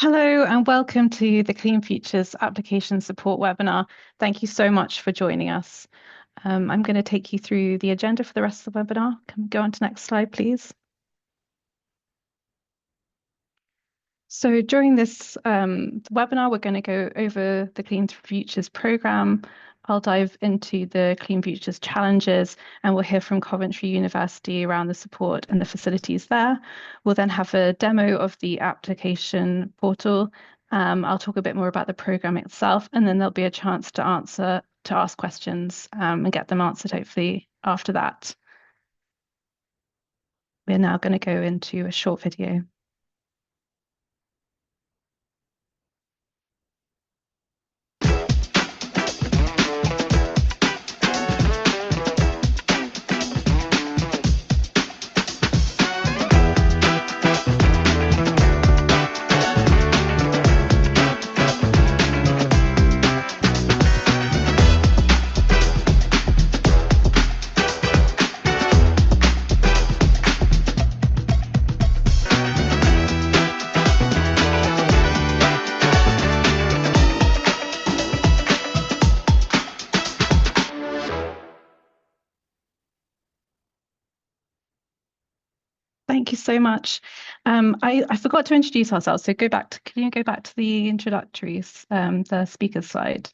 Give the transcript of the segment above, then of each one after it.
Hello and welcome to the Clean Futures Application Support webinar. Thank you so much for joining us. I'm going to take you through the agenda for the rest of the webinar. Can we go on to the next slide, please? So during this webinar, we're going to go over the Clean Futures program. I'll dive into the Clean Futures challenges, and we'll hear from Coventry University around the support and the facilities there. We'll then have a demo of the application portal. I'll talk a bit more about the program itself, and then there'll be a chance to ask questions and get them answered hopefully after that. We're now going to go into a short video. Thank you so much. I forgot to introduce ourselves, so can you go back to the introductories, the speaker slide?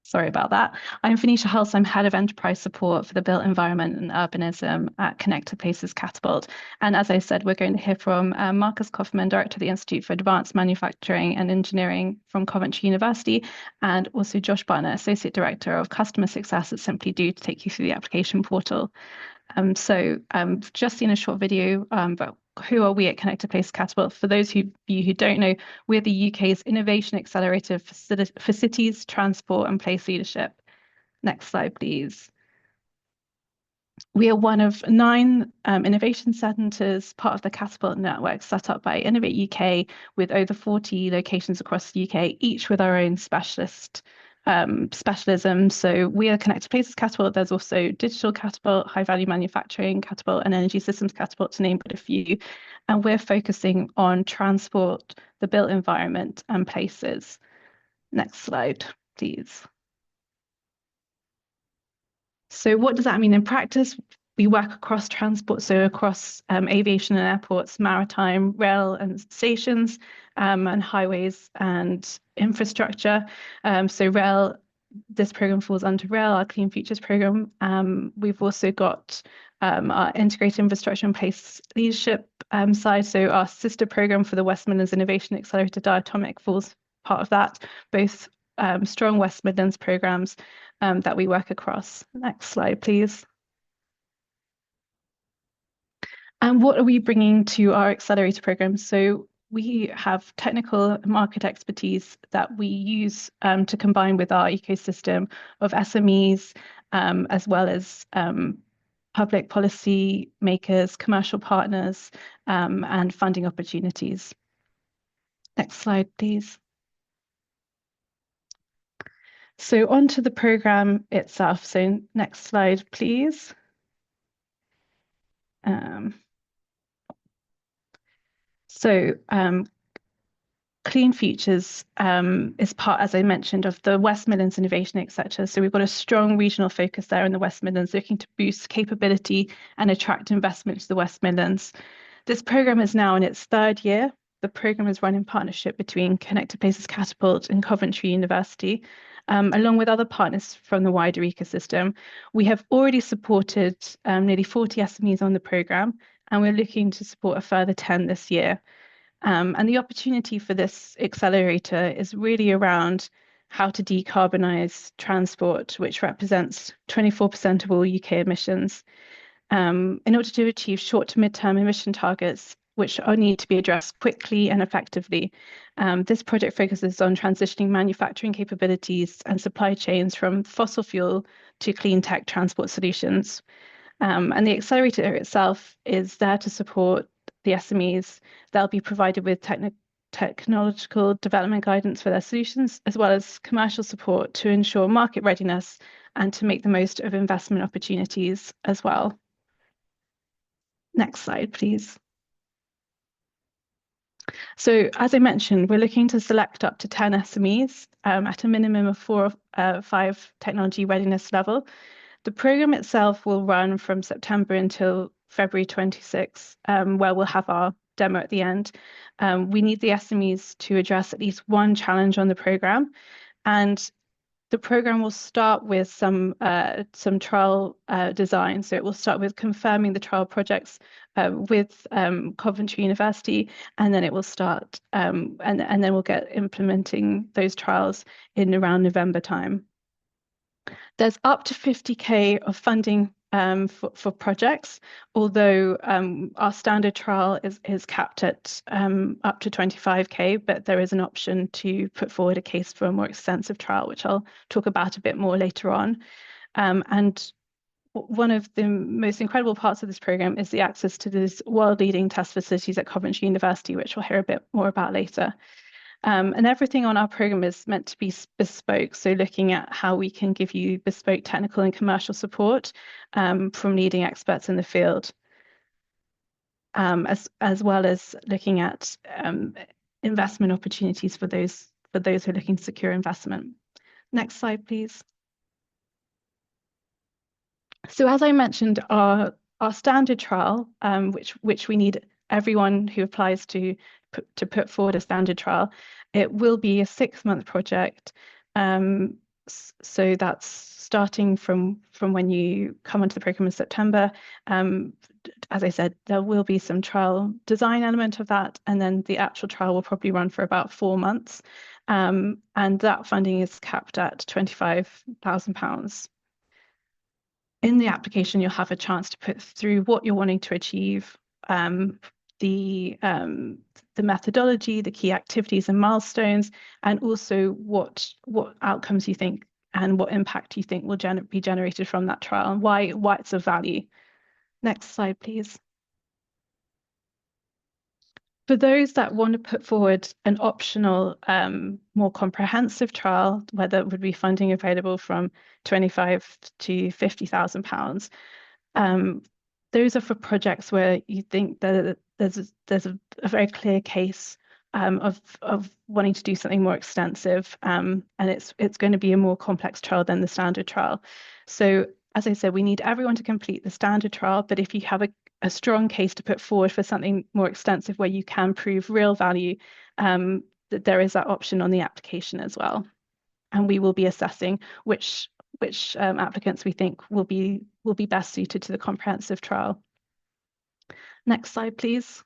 Sorry about that. I'm Venetia Hulse. I'm Head of Enterprise Support for the Built Environment and Urbanism at Connected Places Catapult. And as I said, we're going to hear from Marcus Kaufman, Director of the Institute for Advanced Manufacturing and Engineering from Coventry University, and also Josh Barner, Associate Director of Customer Success at Simply Do, to take you through the application portal. Just seen a short video, but who are we at Connected Place Catapult? For those of you who don't know, we're the UK's Innovation Accelerator for cities, transport and place leadership. Next slide, please. We are one of 9 innovation centres, part of the Catapult network set up by Innovate UK, with over 40 locations across the UK, each with our own specialism. So we are Connected Places Catapult. There's also Digital Catapult, High Value Manufacturing Catapult, and Energy Systems Catapult, to name but a few. And we're focusing on transport, the built environment, and places. Next slide, please. So what does that mean in practice? We work across transport, so across aviation and airports, maritime, rail and stations, and highways and infrastructure. So rail, this program falls under rail, our Clean Futures program. We've also got our integrated infrastructure and place leadership side. So our sister program for the West Midlands Innovation Accelerator Diatomic falls part of that, both strong West Midlands programs that we work across. Next slide, please. And what are we bringing to our accelerator program? So we have technical market expertise that we use to combine with our ecosystem of SMEs, as well as public policy makers, commercial partners, and funding opportunities. Next slide, please. So on to the program itself. So next slide, please. Clean Futures is part, as I mentioned, of the West Midlands Innovation Etc. So we've got a strong regional focus there in the West Midlands, looking to boost capability and attract investment to the West Midlands. This programme is now in its 3rd year. The programme is run in partnership between Connected Places Catapult and Coventry University, along with other partners from the wider ecosystem. We have already supported nearly 40 SMEs on the programme, and we're looking to support a further 10 this year. And the opportunity for this accelerator is really around how to decarbonise transport, which represents 24% of all UK emissions. In order to achieve short to mid-term emission targets, which need to be addressed quickly and effectively, this project focuses on transitioning manufacturing capabilities and supply chains from fossil fuel to clean tech transport solutions. And the accelerator itself is there to support the SMEs. They'll be provided with technological development guidance for their solutions, as well as commercial support to ensure market readiness and to make the most of investment opportunities as well. Next slide, please. So as I mentioned, we're looking to select up to 10 SMEs at a minimum of 4 or 5 technology readiness level. The program itself will run from September until February 26, where we'll have our demo at the end. We need the SMEs to address at least one challenge on the program, and the program will start with some trial design. So it will start with confirming the trial projects with Coventry University, and then it will start and then we'll get implementing those trials in around November time. There's up to 50K of funding for projects, although our standard trial is capped at up to 25K, but there is an option to put forward a case for a more extensive trial, which I'll talk about a bit more later on. And one of the most incredible parts of this program is the access to these world-leading test facilities at Coventry University, which we'll hear a bit more about later. And everything on our program is meant to be bespoke. So looking at how we can give you bespoke technical and commercial support from leading experts in the field, as well as looking at investment opportunities for those who are looking to secure investment. Next slide, please. So as I mentioned, our standard trial, which we need everyone who applies to put forward a standard trial, it will be a 6-month project. So that's starting from when you come onto the program in September. As I said, there will be some trial design element of that, and then the actual trial will probably run for about 4 months. And that funding is capped at £25,000. In the application, you'll have a chance to put through what you're wanting to achieve, the methodology, the key activities and milestones, and also what outcomes you think and what impact you think will be generated from that trial and why it's of value. Next slide, please. For those that want to put forward an optional, more comprehensive trial, where there would be funding available from 25 to £50,000, those are for projects where you think that there's a very clear case of wanting to do something more extensive, and it's going to be a more complex trial than the standard trial. So as I said, we need everyone to complete the standard trial, but if you have a strong case to put forward for something more extensive where you can prove real value, that there is that option on the application as well. And we will be assessing which applicants we think will be best suited to the comprehensive trial. Next slide, please.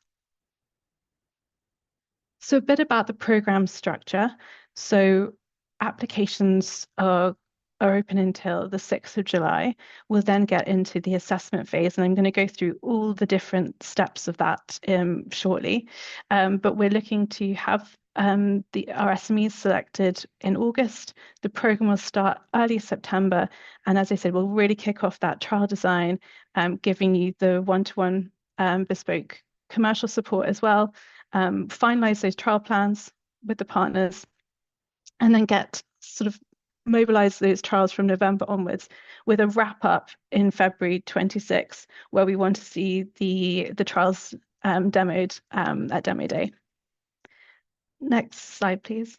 So a bit about the program structure. So applications are open until the 6th of July. We'll then get into the assessment phase, and I'm going to go through all the different steps of that shortly. But we're looking to have our SMEs selected in August. The program will start early September, and as I said, we'll really kick off that trial design, giving you the one-to-one bespoke commercial support as well, finalize those trial plans with the partners, and then get sort of mobilize those trials from November onwards with a wrap up in February 26, where we want to see the trials demoed at Demo Day. Next slide, please.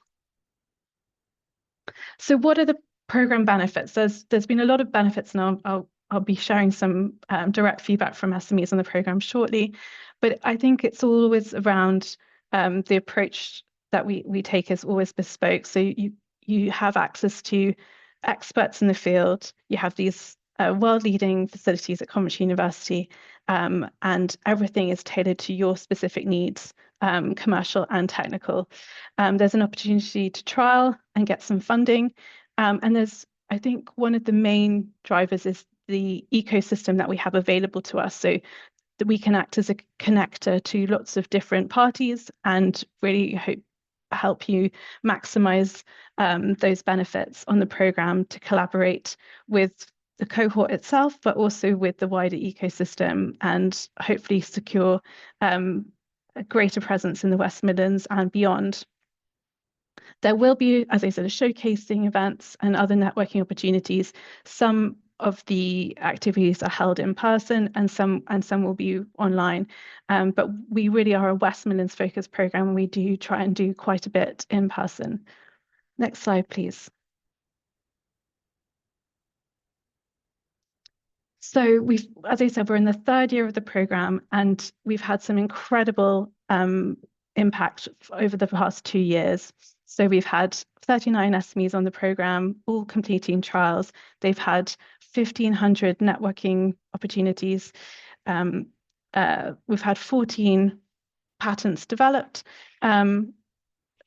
So what are the program benefits? There's been a lot of benefits, and I'll be sharing some direct feedback from SMEs on the program shortly, but I think it's always around the approach that we take is always bespoke. So you have access to experts in the field. You have these world-leading facilities at Coventry University, and everything is tailored to your specific needs, commercial and technical. There's an opportunity to trial and get some funding, and I think one of the main drivers is the ecosystem that we have available to us, so that we can act as a connector to lots of different parties and really help you maximize those benefits on the program, to collaborate with the cohort itself, but also with the wider ecosystem, and hopefully secure a greater presence in the West Midlands and beyond. There will be, as I said, showcasing events and other networking opportunities. Some of the activities are held in person, and some will be online. But we really are a West Midlands focused program. We do try and do quite a bit in person. Next slide, please. So as I said, we're in the third year of the program, and we've had some incredible impact over the past 2 years. So we've had 39 SMEs on the program, all completing trials. They've had 1,500 networking opportunities. We've had 14 patents developed, 21,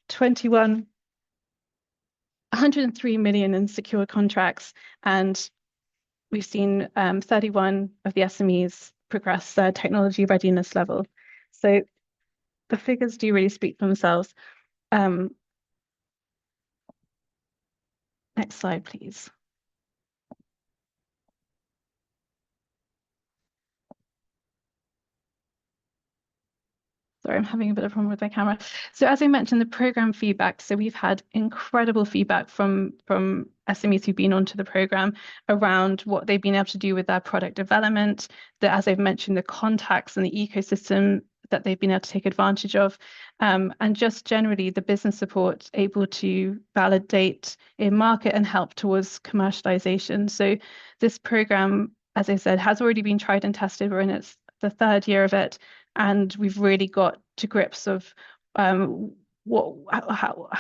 103 million in secure contracts, and we've seen 31 of the SMEs progress their technology readiness level. So the figures do really speak for themselves. Next slide, please. Sorry, I'm having a bit of a problem with my camera. So as I mentioned, the program feedback. So we've had incredible feedback from SMEs who've been onto the program around what they've been able to do with their product development, as I've mentioned, the contacts and the ecosystem that they've been able to take advantage of, and just generally the business support able to validate a market and help towards commercialization. So this program, as I said, has already been tried and tested. We're in the third year of it, and we've really got to grips of how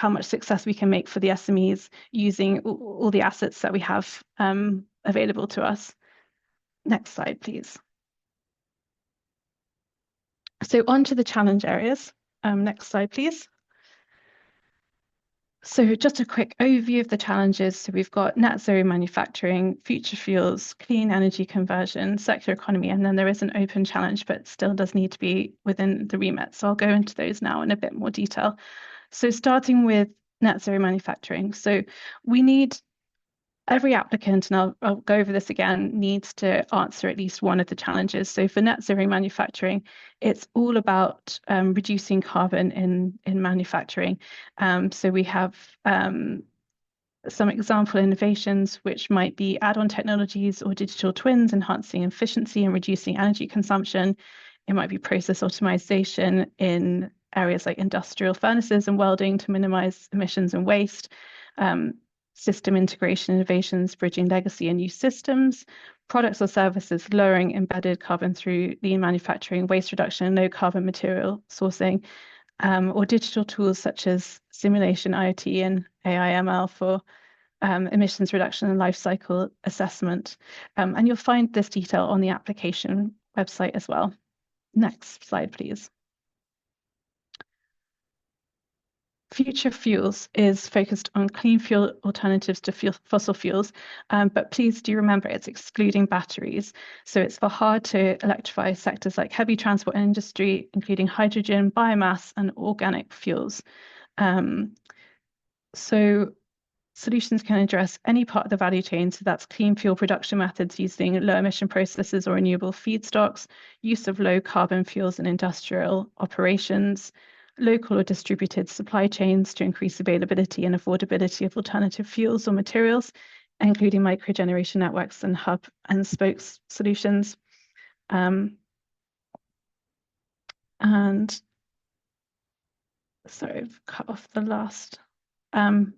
much success we can make for the SMEs using all the assets that we have available to us. Next slide, please. So on to the challenge areas. Next slide, please. So just a quick overview of the challenges. So we've got net zero manufacturing, future fuels, clean energy conversion, circular economy, and then there is an open challenge, but still does need to be within the remit. So I'll go into those now in a bit more detail. So starting with net zero manufacturing. So we need every applicant, and I'll go over this again, needs to answer at least one of the challenges. So for net zero manufacturing, it's all about reducing carbon in manufacturing. So we have some example innovations, which might be add-on technologies or digital twins, enhancing efficiency and reducing energy consumption. It might be process optimization in areas like industrial furnaces and welding to minimize emissions and waste. System integration innovations, bridging legacy and new systems, products or services lowering embedded carbon through lean manufacturing, waste reduction, and low carbon material sourcing, or digital tools such as simulation, IoT, and AI/ML for emissions reduction and life cycle assessment. And you'll find this detail on the application website as well. Next slide, please. Future Fuels is focused on clean fuel alternatives to fossil fuels, but please do remember it's excluding batteries. So it's for hard to electrify sectors like heavy transport and industry, including hydrogen, biomass, and organic fuels. So solutions can address any part of the value chain. So that's clean fuel production methods using low emission processes or renewable feedstocks, use of low carbon fuels in industrial operations, local or distributed supply chains to increase availability and affordability of alternative fuels or materials, including microgeneration networks and hub and spokes solutions. And sorry, I've cut off the last. And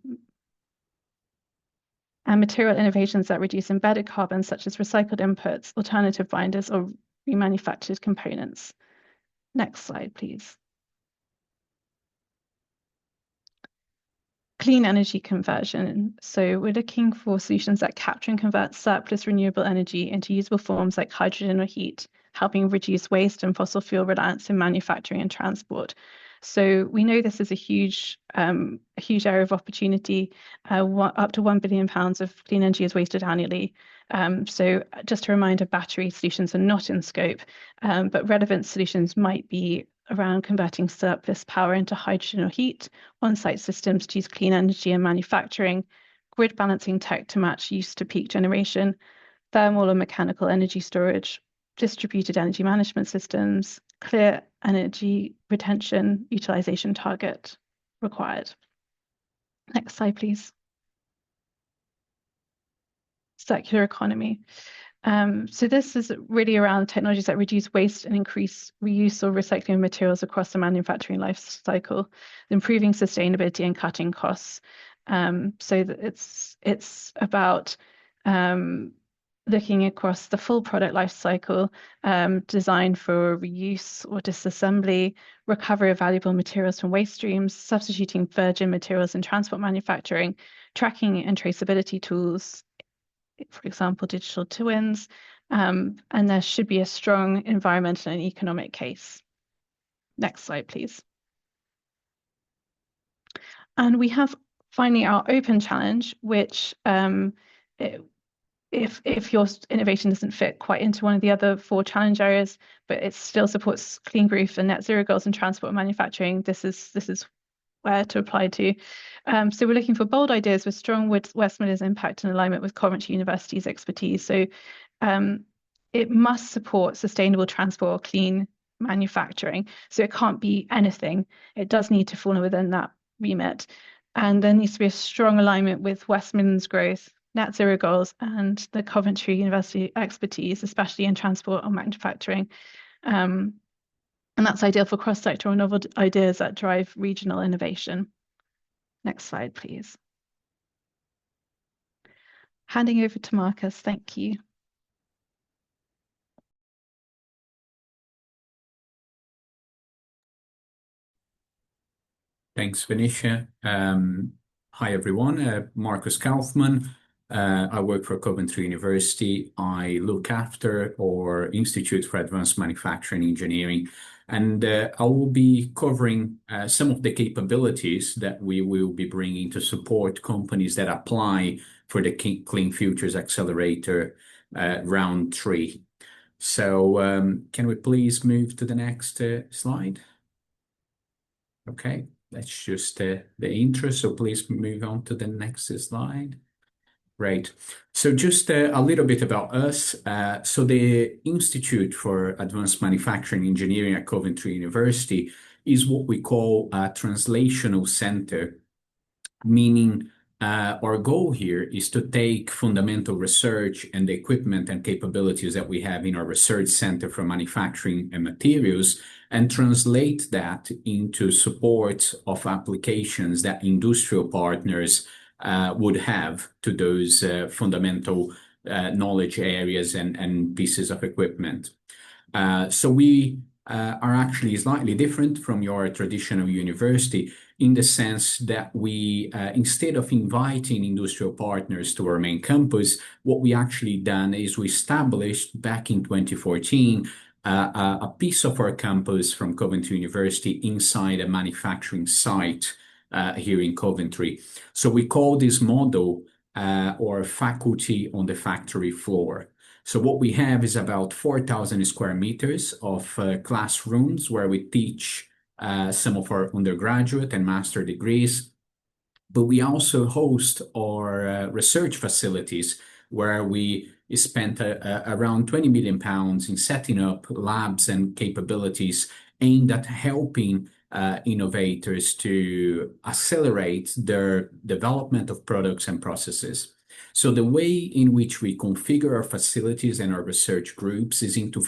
material innovations that reduce embedded carbon, such as recycled inputs, alternative binders, or remanufactured components. Next slide, please. Clean energy conversion. So we're looking for solutions that capture and convert surplus renewable energy into usable forms like hydrogen or heat, helping reduce waste and fossil fuel reliance in manufacturing and transport. So we know this is a huge area of opportunity. Up to £1 billion of clean energy is wasted annually. So just a reminder, battery solutions are not in scope, but relevant solutions might be around converting surplus power into hydrogen or heat, on-site systems to use clean energy in manufacturing, grid balancing tech to match use to peak generation, thermal or mechanical energy storage, distributed energy management systems, clear energy retention, utilization target required. Next slide, please. circular economy. So this is really around technologies that reduce waste and increase reuse or recycling of materials across the manufacturing life cycle, improving sustainability and cutting costs. So that it's about looking across the full product life cycle, design for reuse or disassembly, recovery of valuable materials from waste streams, substituting virgin materials in transport manufacturing, tracking and traceability tools, for example, digital twins, and there should be a strong environmental and economic case. Next slide, please. And we have finally our open challenge, which if your innovation doesn't fit quite into one of the other 4 challenge areas, but it still supports clean growth and net zero goals in transport and manufacturing, this is where to apply to. So we're looking for bold ideas with strong West Midlands impact and alignment with Coventry University's expertise. So it must support sustainable transport or clean manufacturing. So it can't be anything. It does need to fall within that remit. And there needs to be a strong alignment with West Midlands growth, net zero goals, and the Coventry University expertise, especially in transport or manufacturing. And that's ideal for cross-sectoral novel ideas that drive regional innovation. Next slide, please. Handing over to Marcus, thank you. Thanks, Venetia. Hi, everyone. Marcus Kaufman. I work for Coventry University. I look after our Institute for Advanced Manufacturing Engineering, and I will be covering some of the capabilities that we will be bringing to support companies that apply for the Clean Futures Accelerator round 3. So can we please move to the next slide? Okay. That's just the intro, so please move on to the next slide. Great. So just a little bit about us. So the Institute for Advanced Manufacturing Engineering at Coventry University is what we call a translational center, meaning our goal here is to take fundamental research and the equipment and capabilities that we have in our research center for manufacturing and materials and translate that into support of applications that industrial partners would have to those fundamental knowledge areas and pieces of equipment. So we are actually slightly different from your traditional university in the sense that we, instead of inviting industrial partners to our main campus, what we actually done is we established back in 2014 a piece of our campus from Coventry University inside a manufacturing site here in Coventry. So we call this model or faculty on the factory floor. So what we have is about 4,000 square meters of classrooms where we teach some of our undergraduate and master degrees, but we also host our research facilities where we spent around £20 million in setting up labs and capabilities aimed at helping innovators to accelerate their development of products and processes. So the way in which we configure our facilities and our research groups is into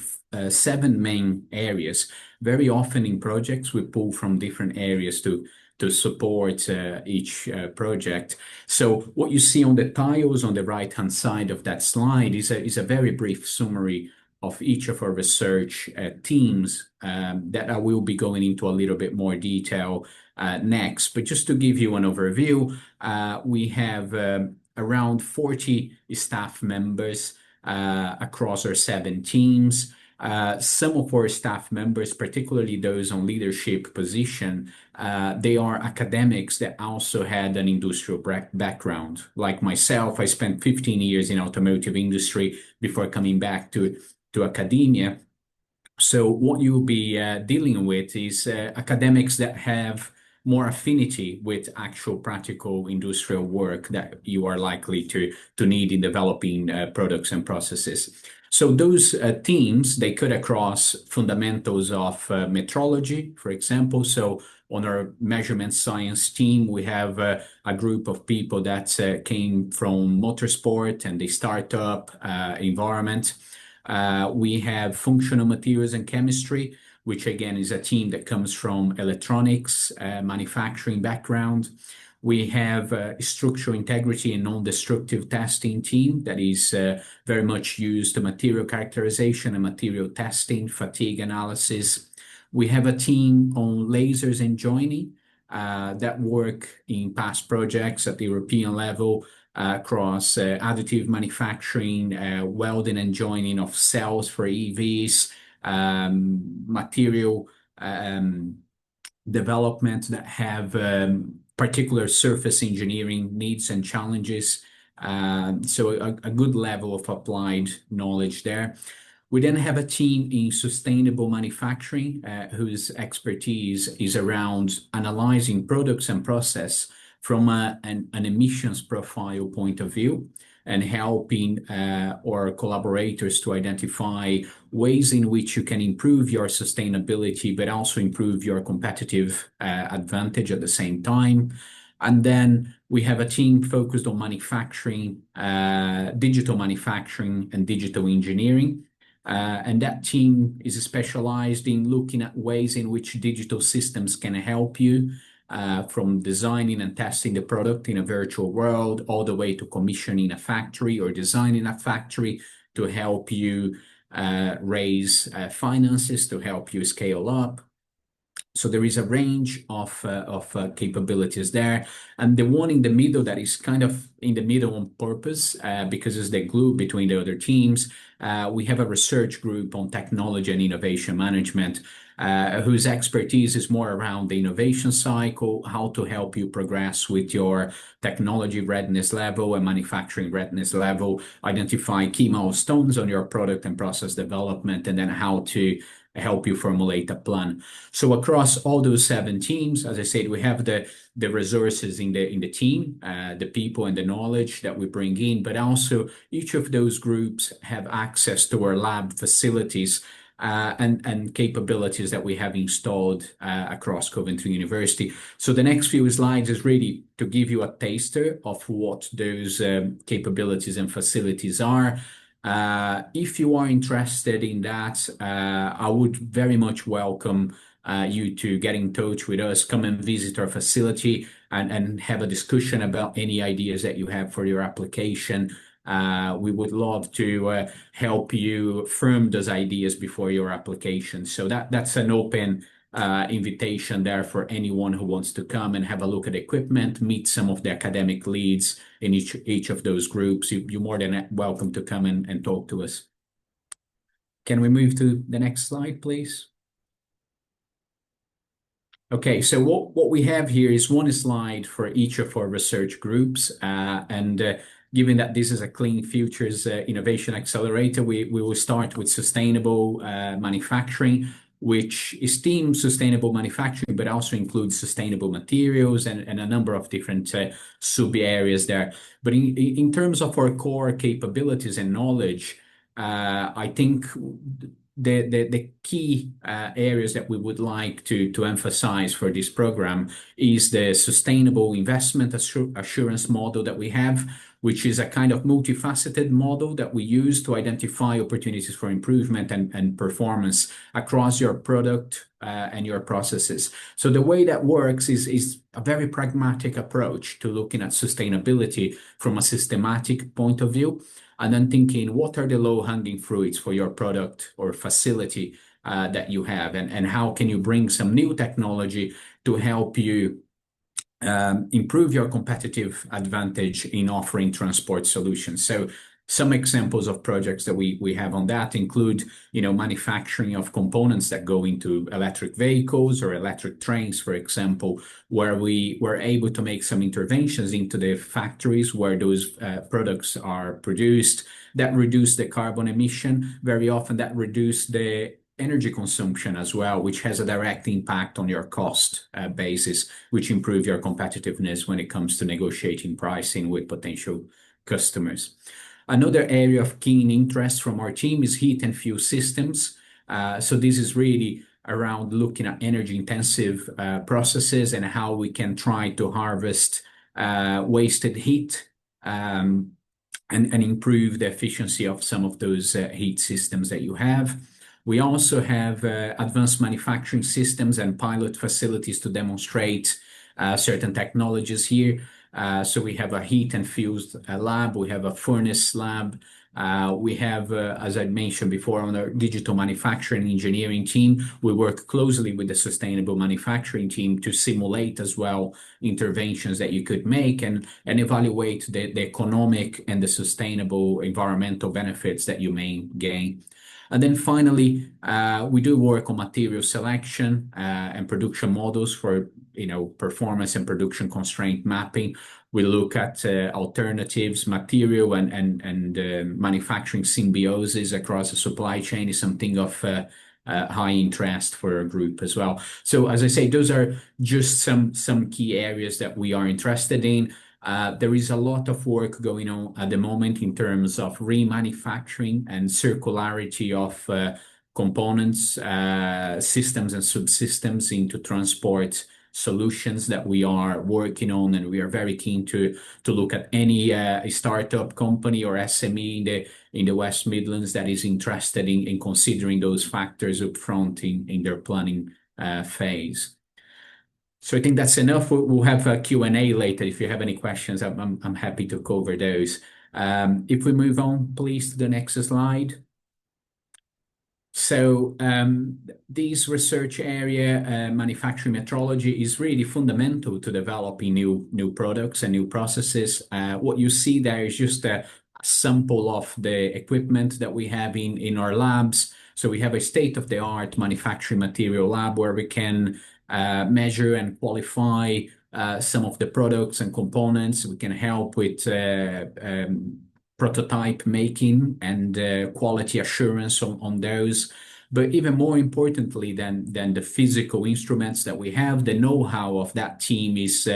7 main areas. Very often in projects, we pull from different areas to support each project. So what you see on the tiles on the right-hand side of that slide is a very brief summary of each of our research teams that I will be going into a little bit more detail next. But just to give you an overview, we have around 40 staff members across our 7 teams. Some of our staff members, particularly those on leadership position, they are academics that also had an industrial background. Like myself, I spent 15 years in automotive industry before coming back to academia. So what you'll be dealing with is academics that have more affinity with actual practical industrial work that you are likely to need in developing products and processes. So those teams, they cut across fundamentals of metrology, for example. So on our measurement science team, we have a group of people that came from motorsport and the startup environment. We have functional materials and chemistry, which again is a team that comes from electronics, manufacturing background. We have a structural integrity and non-destructive testing team that is very much used to material characterization and material testing, fatigue analysis. We have a team on lasers and joining that work in past projects at the European level across additive manufacturing, welding and joining of cells for EVs, material development that have particular surface engineering needs and challenges. So a good level of applied knowledge there. We then have a team in sustainable manufacturing whose expertise is around analyzing products and process from an emissions profile point of view and helping our collaborators to identify ways in which you can improve your sustainability, but also improve your competitive advantage at the same time. And then we have a team focused on manufacturing, digital manufacturing and digital engineering. And that team is specialized in looking at ways in which digital systems can help you from designing and testing the product in a virtual world, all the way to commissioning a factory or designing a factory to help you raise finances, to help you scale up. So there is a range of capabilities there. And the one in the middle that is kind of in the middle on purpose because it's the glue between the other teams. We have a research group on technology and innovation management whose expertise is more around the innovation cycle, how to help you progress with your technology readiness level and manufacturing readiness level, identify key milestones on your product and process development, and then how to help you formulate a plan. So across all those 7 teams, as I said, we have the resources in the team, the people and the knowledge that we bring in, but also each of those groups have access to our lab facilities and capabilities that we have installed across Coventry University. So the next few slides is really to give you a taster of what those capabilities and facilities are. If you are interested in that, I would very much welcome you to get in touch with us, come and visit our facility and have a discussion about any ideas that you have for your application. We would love to help you firm those ideas before your application. So that's an open invitation there for anyone who wants to come and have a look at equipment, meet some of the academic leads in each of those groups. You're more than welcome to come and talk to us. Can we move to the next slide, please? Okay, so what we have here is one slide for each of our research groups. Given that this is a Clean Futures Innovation Accelerator, we will start with sustainable manufacturing, which esteems sustainable manufacturing, but also includes sustainable materials and a number of different sub areas there. But in terms of our core capabilities and knowledge, I think the key areas that we would like to emphasize for this program is the sustainable investment assurance model that we have, which is a kind of multifaceted model that we use to identify opportunities for improvement and performance across your product and your processes. So the way that works is a very pragmatic approach to looking at sustainability from a systematic point of view, and then thinking what are the low-hanging fruits for your product or facility that you have, and how can you bring some new technology to help you improve your competitive advantage in offering transport solutions. So some examples of projects that we have on that include, manufacturing of components that go into electric vehicles or electric trains, for example, where we were able to make some interventions into the factories where those products are produced that reduce the carbon emission. Very often that reduce the energy consumption as well, which has a direct impact on your cost basis, which improve your competitiveness when it comes to negotiating pricing with potential customers. Another area of keen interest from our team is heat and fuel systems. So this is really around looking at energy intensive processes and how we can try to harvest wasted heat um, and improve the efficiency of some of those heat systems that you have. We also have advanced manufacturing systems and pilot facilities to demonstrate certain technologies here. So we have a heat and fuels lab, we have a furnace lab, we have, as I mentioned before, on our digital manufacturing engineering team, we work closely with the sustainable manufacturing team to simulate as well interventions that you could make and evaluate the economic and the sustainable environmental benefits that you may gain. And then finally, we do work on material selection and production models for performance and production constraint mapping. We look at alternatives, material and manufacturing symbiosis across the supply chain is something of high interest for our group as well. So as I say, those are just some key areas that we are interested in. There is a lot of work going on at the moment in terms of remanufacturing and circularity of components, systems and subsystems into transport solutions that we are working on, and we are very keen to look at any startup company or SME in the West Midlands that is interested in considering those factors up front in their planning phase. So I think that's enough. We'll have a Q&A later. If you have any questions, I'm happy to cover those. If we move on, please, to the next slide. So this research area, manufacturing metrology, is really fundamental to developing new products and new processes. What you see there is just a sample of the equipment that we have in our labs. So we have a state-of-the-art manufacturing material lab where we can measure and qualify some of the products and components. We can help with prototype making and quality assurance on those. But even more importantly than the physical instruments that we have, the know-how of that team is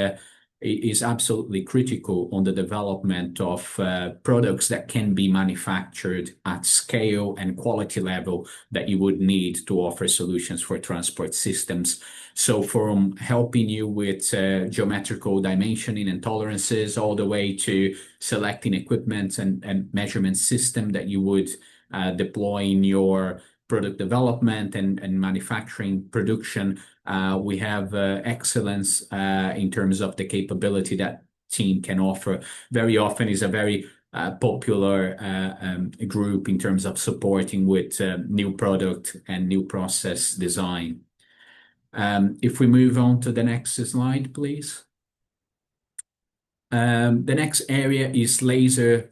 absolutely critical on the development of products that can be manufactured at scale and quality level that you would need to offer solutions for transport systems. So from helping you with geometrical dimensioning and tolerances all the way to selecting equipment and measurement system that you would deploy in your product development and manufacturing production, we have excellence in terms of the capability that team can offer. Very often is a very popular group in terms of supporting with new product and new process design. If we move on to the next slide, please. The next area is laser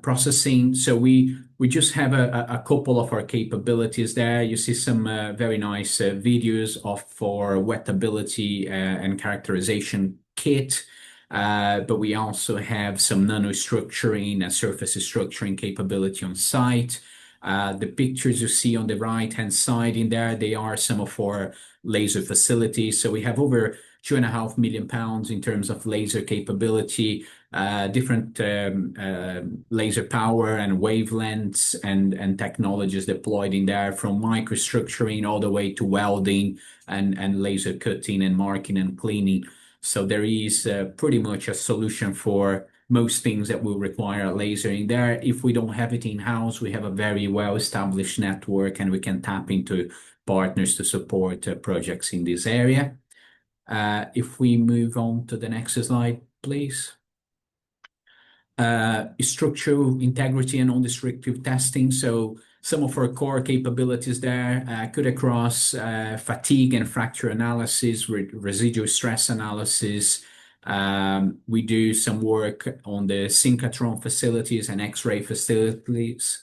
processing. So we just have a couple of our capabilities there. You see some very nice videos for wettability and characterization kit. But we also have some nanostructuring and surface structuring capability on site. The pictures you see on the right-hand side in there, they are some of our laser facilities. So we have over £2.5 million in terms of laser capability, different laser power and wavelengths and technologies deployed in there, from microstructuring all the way to welding and laser cutting and marking and cleaning. So there is pretty much a solution for most things that will require a laser in there. If we don't have it in-house, we have a very well-established network and we can tap into partners to support projects in this area. If we move on to the next slide, please. Structural integrity and non-destructive testing. So some of our core capabilities there cut across fatigue and fracture analysis, residual stress analysis. We do some work on the synchrotron facilities and X-ray facilities.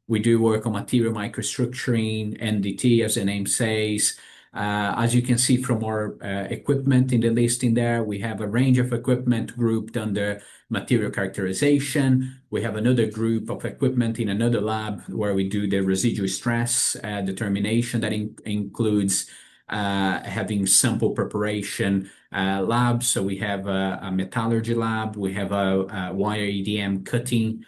We do work on material microstructuring, NDT, as the name says. As you can see from our equipment in the listing there, we have a range of equipment grouped under material characterization. We have another group of equipment in another lab where we do the residual stress determination that includes having sample preparation labs. So we have a metallurgy lab, we have a wire EDM cutting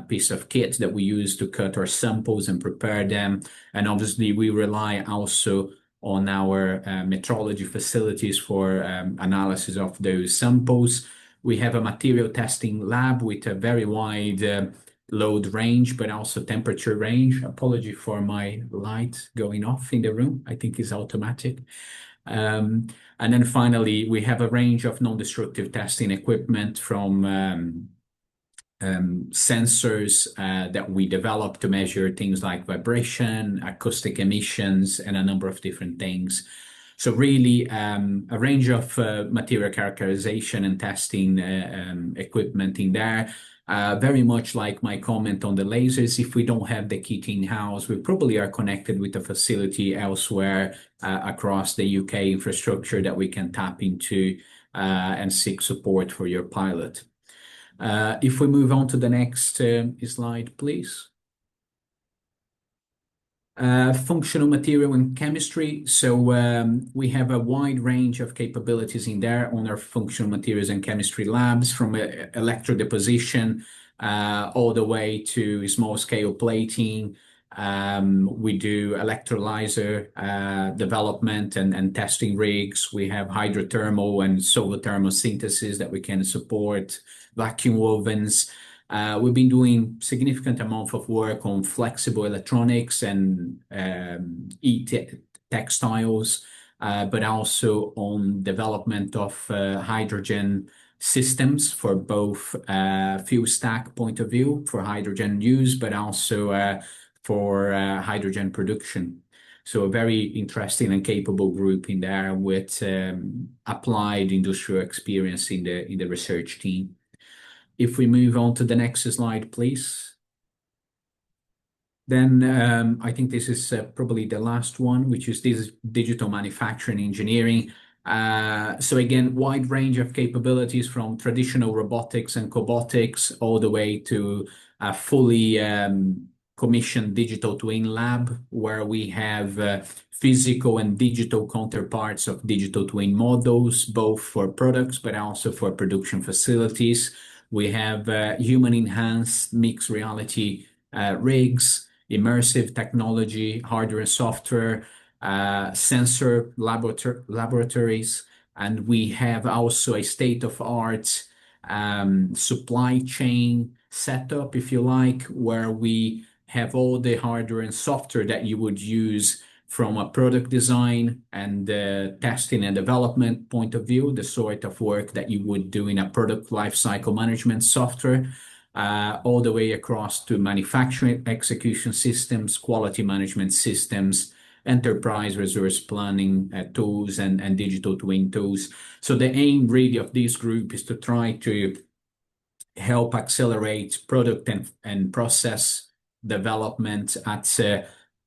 piece of kit that we use to cut our samples and prepare them. And obviously, we rely also on our metrology facilities for analysis of those samples. We have a material testing lab with a very wide load range, but also temperature range. Apology for my light going off in the room. I think it's automatic. And then finally, we have a range of non-destructive testing equipment from sensors that we develop to measure things like vibration, acoustic emissions, and a number of different things. So really, a range of material characterization and testing equipment in there. Very much like my comment on the lasers, if we don't have the kit in-house, we probably are connected with a facility elsewhere across the UK infrastructure that we can tap into and seek support for your pilot. If we move on to the next slide, please. Functional material and chemistry. So we have a wide range of capabilities in there on our functional materials and chemistry labs, from electrodeposition all the way to small scale plating. We do electrolyzer development and testing rigs. We have hydrothermal and solvothermal synthesis that we can support, vacuum ovens. We've been doing significant amount of work on flexible electronics and e-textiles, but also on development of hydrogen systems for both fuel stack point of view for hydrogen use, but also for hydrogen production. So a very interesting and capable group in there with applied industrial experience in the research team. If we move on to the next slide, please. Then I think this is probably the last one, which is this digital manufacturing engineering. So again, wide range of capabilities from traditional robotics and cobotics all the way to a fully commissioned digital twin lab where we have physical and digital counterparts of digital twin models, both for products but also for production facilities. We have human-enhanced mixed reality rigs, immersive technology, hardware and software, sensor laboratories, and we have also a state-of-art supply chain setup, if you like, where we have all the hardware and software that you would use from a product design and testing and development point of view, the sort of work that you would do in a product lifecycle management software, all the way across to manufacturing execution systems, quality management systems, enterprise resource planning tools, and digital twin tools. So the aim really of this group is to try to help accelerate product and process development at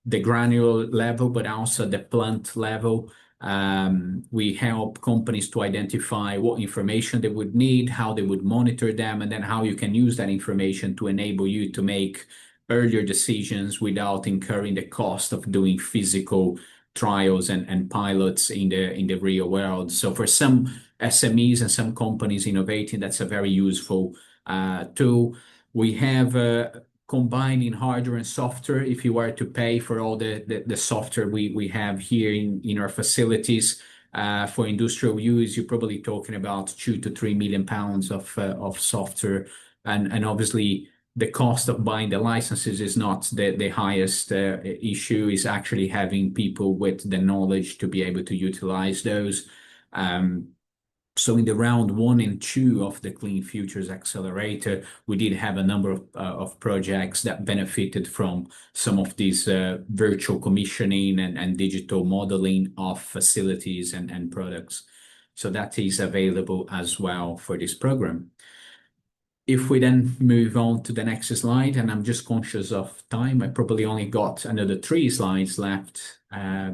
the granular level, but also the plant level. We help companies to identify what information they would need, how they would monitor them, and then how you can use that information to enable you to make earlier decisions without incurring the cost of doing physical trials and pilots in the real world. So for some SMEs and some companies innovating, that's a very useful tool. We have combining hardware and software. If you were to pay for all the software we have here in our facilities for industrial use, you're probably talking about £2 to £3 million of software, and obviously the cost of buying the licenses is not the highest issue. Is actually having people with the knowledge to be able to utilize those. So in the round 1 and 2 of the Clean Futures Accelerator, we did have a number of projects that benefited from some of these virtual commissioning and digital modeling of facilities and products. So that is available as well for this program. If we then move on to the next slide, and I'm just conscious of time, I probably only got another 3 slides left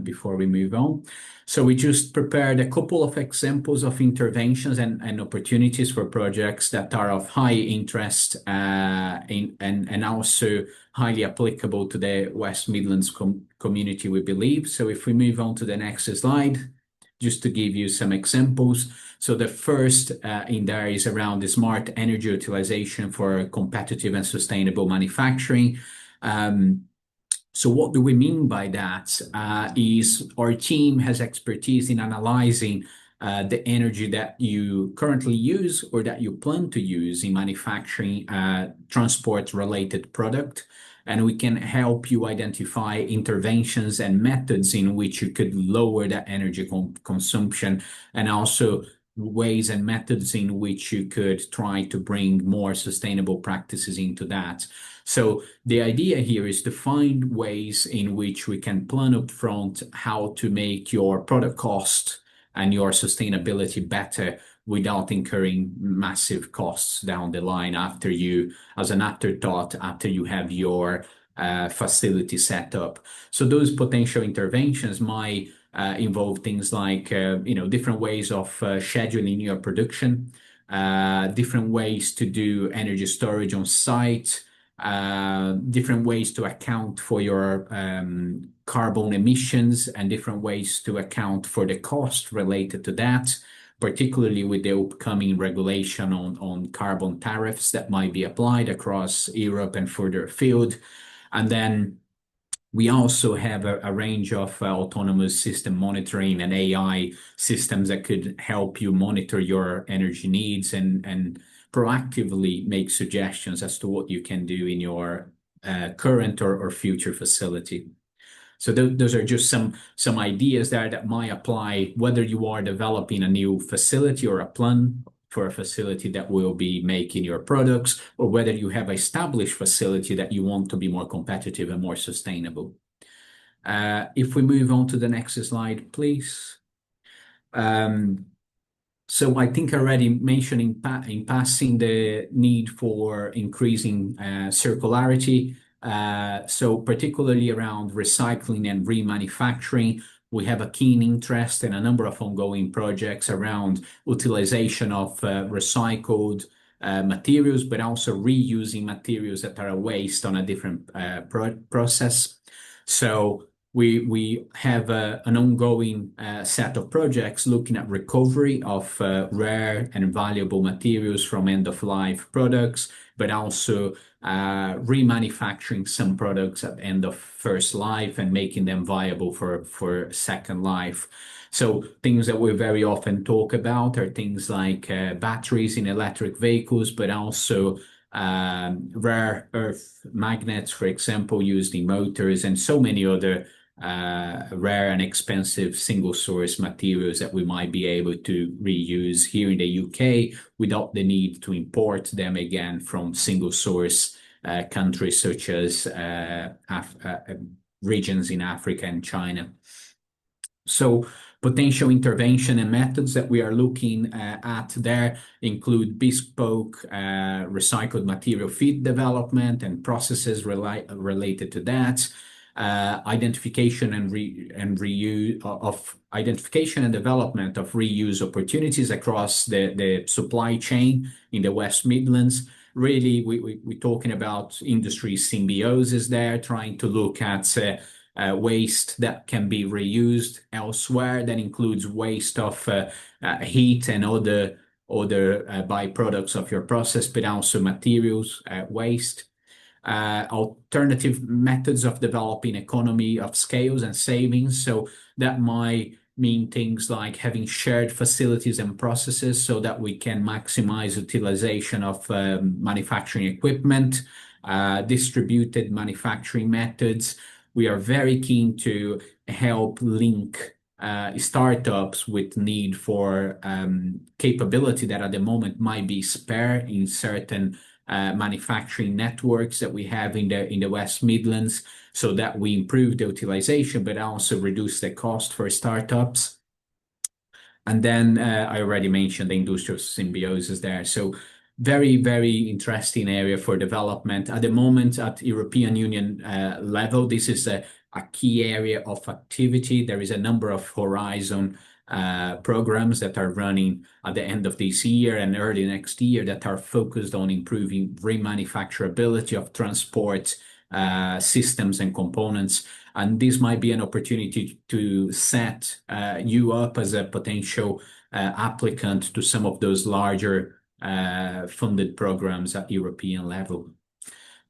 before we move on. So we just prepared a couple of examples of interventions and opportunities for projects that are of high interest and also highly applicable to the West Midlands community, we believe. So if we move on to the next slide, just to give you some examples. So the first in there is around the smart energy utilization for competitive and sustainable manufacturing. Um, so what do we mean by that? Is our team has expertise in analyzing the energy that you currently use or that you plan to use in manufacturing transport-related product. And we can help you identify interventions and methods in which you could lower that energy consumption, and also ways and methods in which you could try to bring more sustainable practices into that. So the idea here is to find ways in which we can plan upfront how to make your product cost and your sustainability better without incurring massive costs down the line after you, as an afterthought, after you have your facility set up. So those potential interventions might involve things like different ways of scheduling your production, different ways to do energy storage on site, different ways to account for your carbon emissions, and different ways to account for the cost related to that, particularly with the upcoming regulation on carbon tariffs that might be applied across Europe and further afield. And then we also have a range of autonomous system monitoring and AI systems that could help you monitor your energy needs and proactively make suggestions as to what you can do in your current or future facility. So those are just some ideas there that might apply whether you are developing a new facility or a plan for a facility that will be making your products, or whether you have an established facility that you want to be more competitive and more sustainable. If we move on to the next slide, please. So I think I already mentioned in passing the need for increasing circularity. So particularly around recycling and remanufacturing, we have a keen interest in a number of ongoing projects around utilization of recycled materials, but also reusing materials that are a waste on a different process. So we have an ongoing set of projects looking at recovery of rare and valuable materials from end-of-life products, but also remanufacturing some products at the end of first life and making them viable for second life. So things that we very often talk about are things like batteries in electric vehicles, but also rare earth magnets, for example, used in motors, and so many other rare and expensive single source materials that we might be able to reuse here in the UK without the need to import them again from single source countries such as regions in Africa and China. So potential intervention and methods that we are looking at there include bespoke recycled material feed development and processes related to that, identification and reuse of identification and development of reuse opportunities across the supply chain in the West Midlands. Really, we're talking about industry symbiosis there, trying to look at waste that can be reused elsewhere. That includes waste of heat and other byproducts of your process, but also materials waste. Alternative methods of developing economy of scales and savings. So that might mean things like having shared facilities and processes so that we can maximize utilization of manufacturing equipment, distributed manufacturing methods. We are very keen to help link startups with need for capability that at the moment might be spare in certain manufacturing networks that we have in the West Midlands, so that we improve the utilization, but also reduce the cost for startups. And then I already mentioned the industrial symbiosis there. So very, very interesting area for development. At the moment, at European Union level, this is a key area of activity. There is a number of Horizon programs that are running at the end of this year and early next year that are focused on improving remanufacturability of transport systems and components. And this might be an opportunity to set you up as a potential applicant to some of those larger funded programs at European level.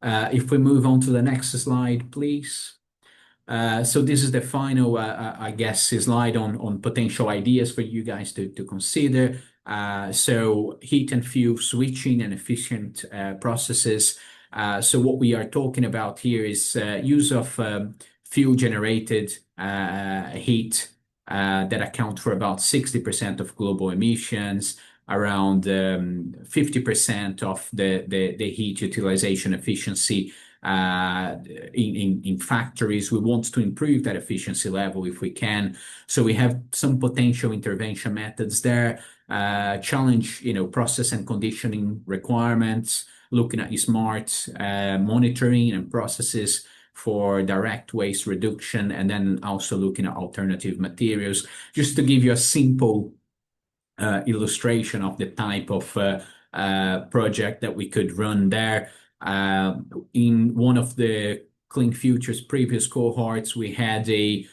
If we move on to the next slide, please. So this is the final, I guess, slide on potential ideas for you guys to consider. So heat and fuel switching and efficient processes. So what we are talking about here is use of fuel generated heat that account for about 60% of global emissions, around 50% of the heat utilization efficiency in factories. We want to improve that efficiency level if we can. So we have some potential intervention methods there. Challenge, process and conditioning requirements, looking at smart monitoring and processes for direct waste reduction, and then also looking at alternative materials. Just to give you a simple illustration of the type of project that we could run there. In one of the Clean Futures previous cohorts, we had a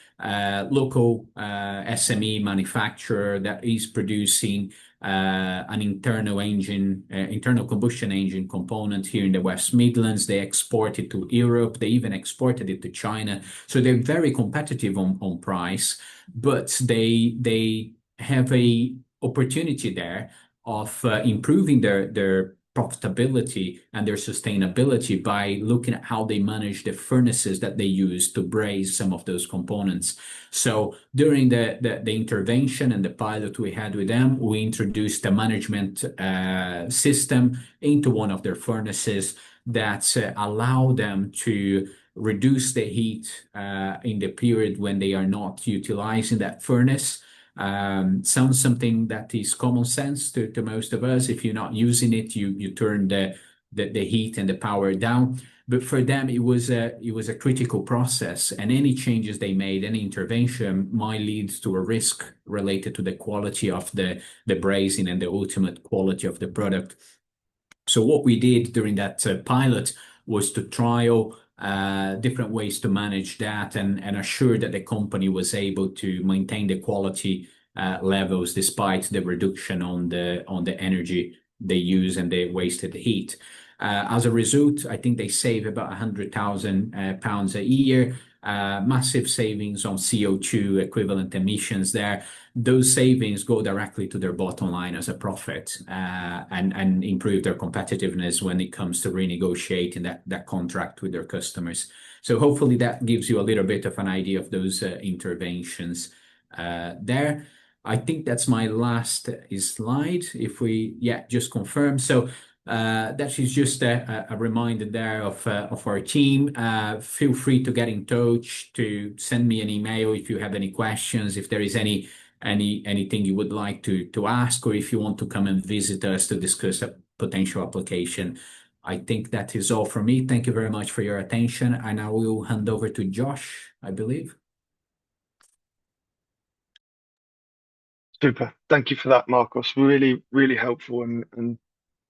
local SME manufacturer that is producing an internal combustion engine component here in the West Midlands. They export it to Europe. They even exported it to China. So they're very competitive on price, but they have a opportunity there of improving their profitability and their sustainability by looking at how they manage the furnaces that they use to braze some of those components. So during the intervention and the pilot we had with them, we introduced a management system into one of their furnaces that allow them to reduce the heat in the period when they are not utilizing that furnace. Sounds something that is common sense to most of us. If you're not using it, you turn the heat and the power down. But for them, it was a critical process, and any changes they made, any intervention might lead to a risk related to the quality of the brazing and the ultimate quality of the product. So what we did during that pilot was to trial different ways to manage that and assure that the company was able to maintain the quality levels despite the reduction on the energy they use and the wasted heat. As a result, I think they save about £100,000 a year. Massive savings on CO2 equivalent emissions there. Those savings go directly to their bottom line as a profit and improve their competitiveness when it comes to renegotiating that contract with their customers. So hopefully that gives you a little bit of an idea of those interventions there. I think that's my last slide. If we, just confirm. So that is just a reminder there of our team. Feel free to get in touch, to send me an email if you have any questions, if there is anything you would like to ask, or if you want to come and visit us to discuss a potential application. I think that is all from me. Thank you very much for your attention, and I will hand over to Josh, I believe. Super. Thank you for that, Marcos. Really, really helpful and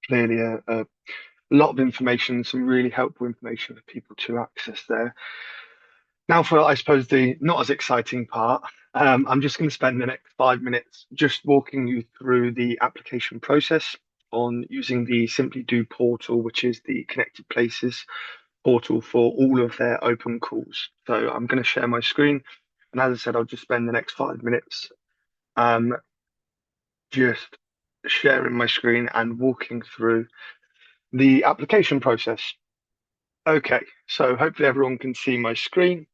clearly a lot of information, some really helpful information for people to access there. Now for, I suppose, the not as exciting part, I'm just going to spend the next 5 minutes just walking you through the application process on using the Simply Do portal, which is the Connected Places portal for all of their open calls. So I'm going to share my screen. And as I said, I'll just spend the next 5 minutes just sharing my screen and walking through the application process. Okay, so hopefully everyone can see my screen.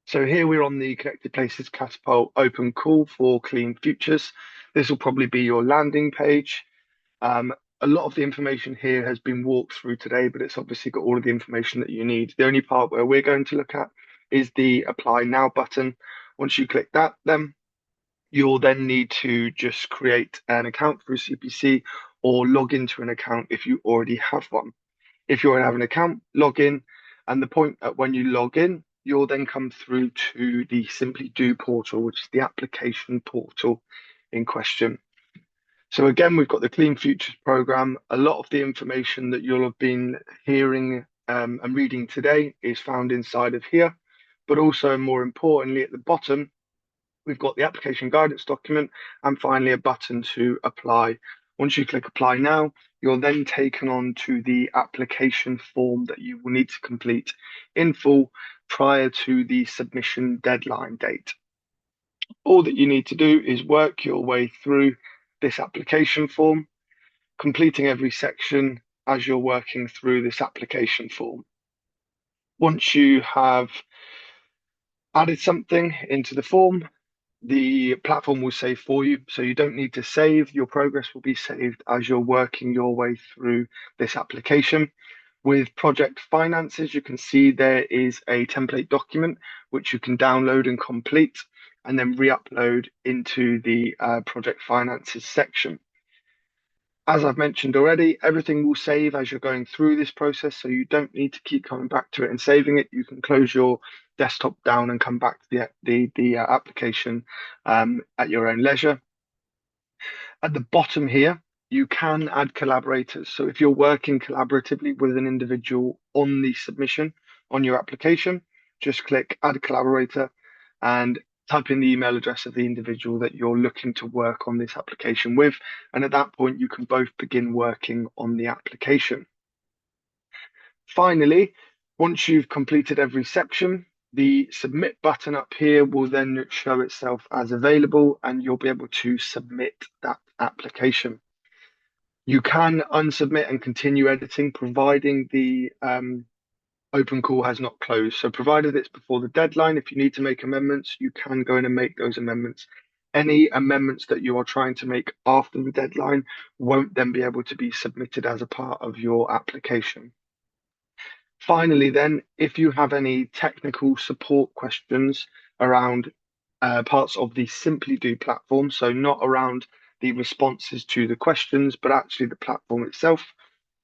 So here we're on the Connected Places Catapult open call for Clean Futures. This will probably be your landing page. A lot of the information here has been walked through today, but it's obviously got all of the information that you need. The only part where we're going to look at is the Apply Now button. Once you click that, then you'll then need to just create an account through CPC or log into an account if you already have one. If you already have an account, log in, and the point at when you log in, you'll then come through to the Simply Do portal, which is the application portal in question. So again, we've got the Clean Futures program. A lot of the information that you'll have been hearing and reading today is found inside of here, but also more importantly, at the bottom, we've got the application guidance document and finally a button to apply. Once you click apply now, you're then taken on to the application form that you will need to complete in full prior to the submission deadline date. All that you need to do is work your way through this application form, completing every section as you're working through this application form. Once you have added something into the form, the platform will save for you, so you don't need to save. Your progress will be saved as you're working your way through this application. With project finances, you can see there is a template document which you can download and complete and then re-upload into the project finances section. As I've mentioned already, everything will save as you're going through this process, so you don't need to keep coming back to it and saving it. You can close your desktop down and come back to the application at your own leisure. At the bottom here, you can add collaborators. So if you're working collaboratively with an individual on the submission on your application, just click add collaborator and type in the email address of the individual that you're looking to work on this application with. And at that point, you can both begin working on the application. Finally, once you've completed every section, the submit button up here will then show itself as available and you'll be able to submit that application. You can unsubmit and continue editing, providing the open call has not closed. So provided it's before the deadline, if you need to make amendments, you can go in and make those amendments. Any amendments that you are trying to make after the deadline won't then be able to be submitted as a part of your application. Finally, then, if you have any technical support questions around parts of the Simply Do platform, so not around the responses to the questions, but actually the platform itself,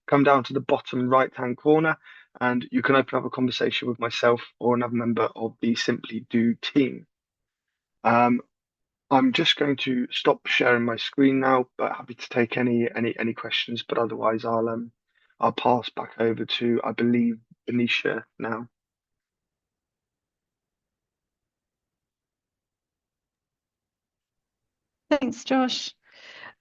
come down to the bottom right-hand corner and you can open up a conversation with myself or another member of the Simply Do team. I'm just going to stop sharing my screen now, but happy to take any questions. But otherwise, I'll pass back over to, I believe, Benicia now. Thanks, Josh.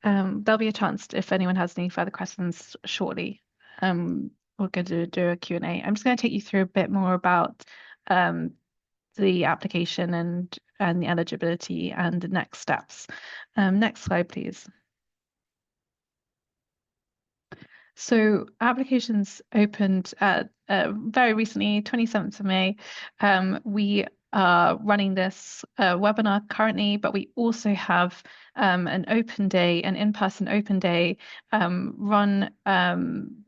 There'll be a chance if anyone has any further questions shortly. We're going to do a Q&A. I'm just going to take you through a bit more about the application and the eligibility and the next steps. Next slide, please. So applications opened very recently, 27th of May. We are running this webinar currently, but we also have an open day, an in-person open day run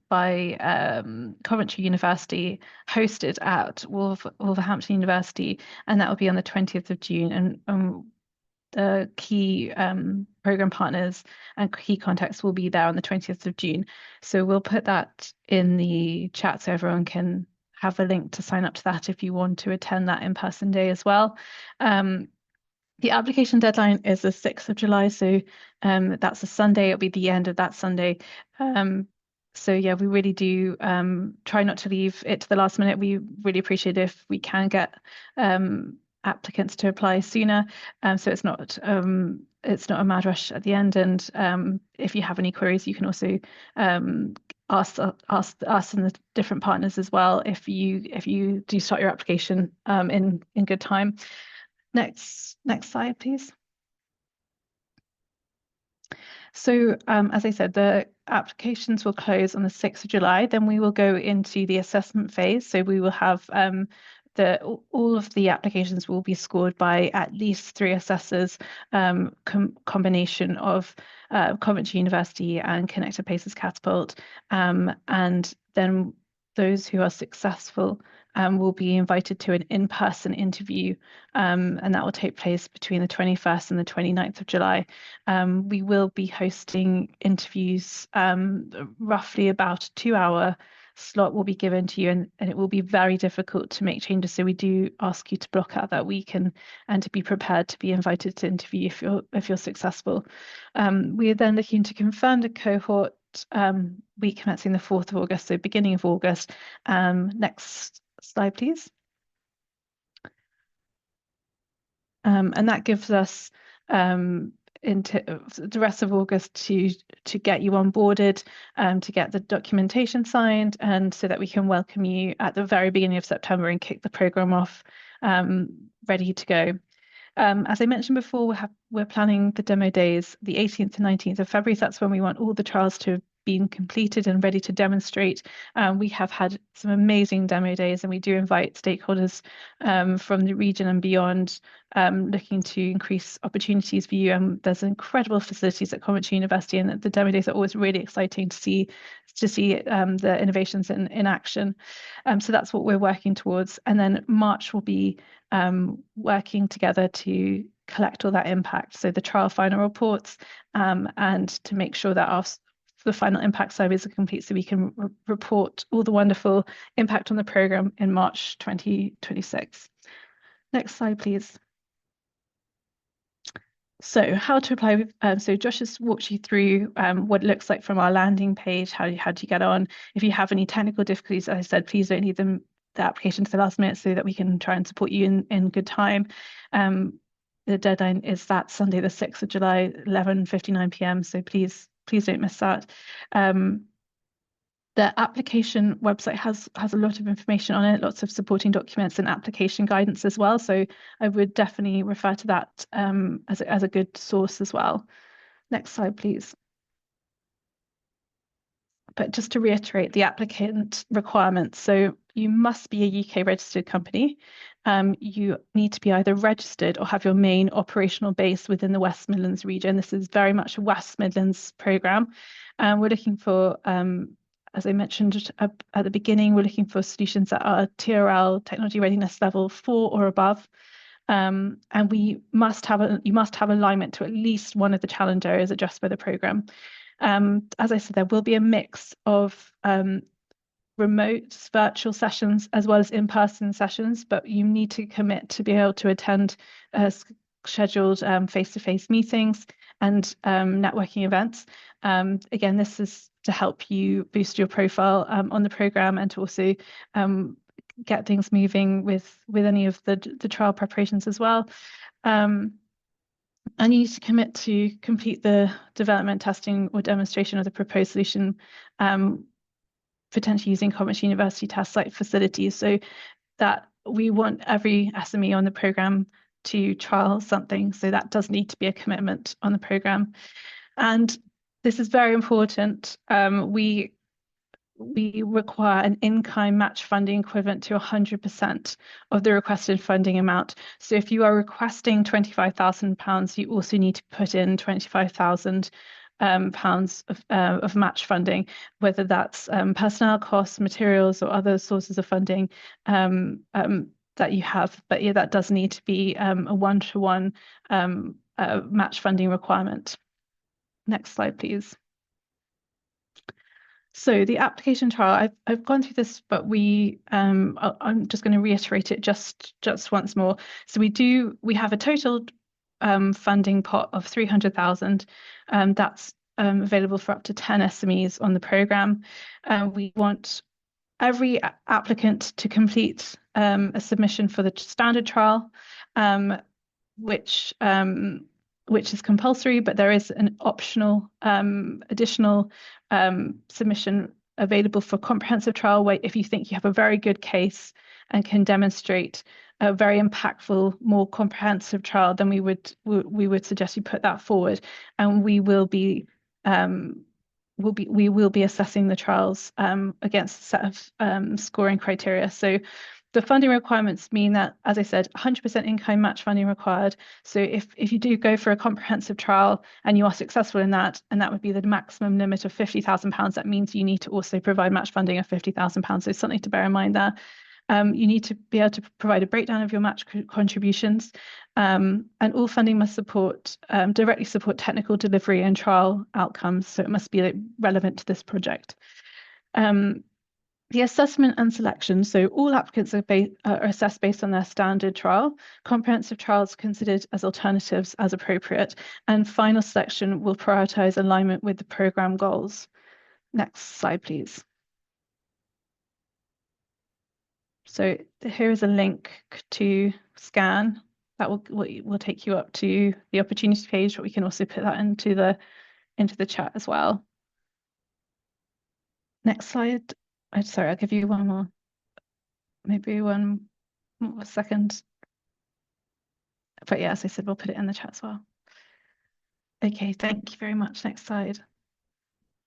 by Coventry University, hosted at Wolverhampton University, and that will be on the 20th of June. And the key program partners and key contacts will be there on the 20th of June. So we'll put that in the chat so everyone can have a link to sign up to that if you want to attend that in-person day as well. The application deadline is the 6th of July, so that's a Sunday. It'll be the end of that Sunday. So yeah, we really do try not to leave it to the last minute. We really appreciate if we can get applicants to apply sooner, so it's not a mad rush at the end. And if you have any queries, you can also ask us and the different partners as well if you do start your application in good time. Next slide, please. So as I said, the applications will close on the 6th of July. Then we will go into the assessment phase. So we will have all of the applications will be scored by at least 3 assessors, combination of Coventry University and Connected Places Catapult. And then those who are successful will be invited to an in-person interview, and that will take place between the 21st and the 29th of July. We will be hosting interviews, roughly about a 2-hour slot will be given to you, and it will be very difficult to make changes. So we do ask you to block out that week and to be prepared to be invited to interview if you're successful. We are then looking to confirm the cohort week commencing the 4th of August, so beginning of August. Next slide, please. And that gives us into the rest of August to get you onboarded, to get the documentation signed, and so that we can welcome you at the very beginning of September and kick the program off, ready to go. As I mentioned before, we're planning the demo days the 18th to 19th of February. So that's when we want all the trials to have been completed and ready to demonstrate. We have had some amazing demo days, and we do invite stakeholders from the region and beyond, looking to increase opportunities for you. There's incredible facilities at Coventry University, and the demo days are always really exciting to see the innovations in action. So that's what we're working towards. And then March will be working together to collect all that impact. So the trial final reports, and to make sure that the final impact surveys are complete, so we can report all the wonderful impact on the program in March 2026. Next slide, please. So how to apply, so Josh has walked you through what it looks like from our landing page, how do you get on. If you have any technical difficulties, as I said, please don't leave the application to the last minute so that we can try and support you in good time. The deadline is that Sunday, the 6th of July, 11:59 p.m. So please don't miss that. The application website has a lot of information on it, lots of supporting documents and application guidance as well. So I would definitely refer to that as a good source as well. Next slide, please. But just to reiterate the applicant requirements, so you must be a UK registered company. You need to be either registered or have your main operational base within the West Midlands region. This is very much a West Midlands programme. We're looking for, as I mentioned at the beginning, we're looking for solutions that are TRL, technology readiness level 4 or above. And you must have alignment to at least one of the challenge areas addressed by the programme. As I said, there will be a mix of remote virtual sessions as well as in-person sessions, but you need to commit to be able to attend scheduled face-to-face meetings and networking events. Again, this is to help you boost your profile on the program, and to also get things moving with any of the trial preparations as well. And you need to commit to complete the development, testing, or demonstration of the proposed solution, potentially using Coventry University test site facilities. So that we want every SME on the programme to trial something. So that does need to be a commitment on the programme. And this is very important. We require an in-kind match funding equivalent to 100% of the requested funding amount. So if you are requesting £25,000, you also need to put in £25,000 of match funding, whether that's personnel costs, materials, or other sources of funding that you have. But yeah, that does need to be a one-to-one match funding requirement. Next slide, please. So the application trial, I've gone through this, but I'm just going to reiterate it just once more. So we have a total funding pot of 300,000. That's available for up to 10 SMEs on the programme. We want every applicant to complete a submission for the standard trial, which is compulsory, but there is an optional additional submission available for comprehensive trial, where if you think you have a very good case and can demonstrate a very impactful, more comprehensive trial, then we would suggest you put that forward, and we will be assessing the trials against a set of scoring criteria. So the funding requirements mean that, as I said, 100% in-kind match funding required. So if you do go for a comprehensive trial and you are successful in that, and that would be the maximum limit of £50,000, that means you need to also provide match funding of £50,000. So something to bear in mind there. You need to be able to provide a breakdown of your match contributions, and all funding must directly support technical delivery and trial outcomes. So it must be relevant to this project. The assessment and selection. So all applicants are assessed based on their standard trial. Comprehensive trials considered as alternatives as appropriate, and final selection will prioritize alignment with the program goals. Next slide, please. So here is a link to scan that will take you up to the opportunity page, but we can also put that into the chat as well. Next slide. Sorry, I'll give you one more, maybe one more second. But yeah, as I said, we'll put it in the chat as well. Okay, thank you very much. Next slide.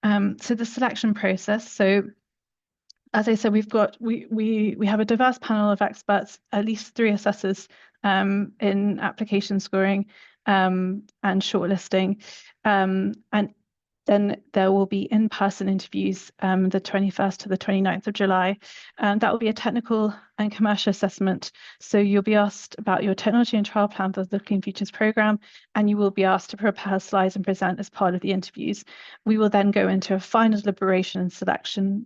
So the selection process. So as I said, we have a diverse panel of experts, at least 3 assessors in application scoring and shortlisting. And then there will be in-person interviews the 21st to the 29th of July. That will be a technical and commercial assessment. So you'll be asked about your technology and trial plan for the Clean Futures programme, and you will be asked to prepare slides and present as part of the interviews. We will then go into a final deliberation and selection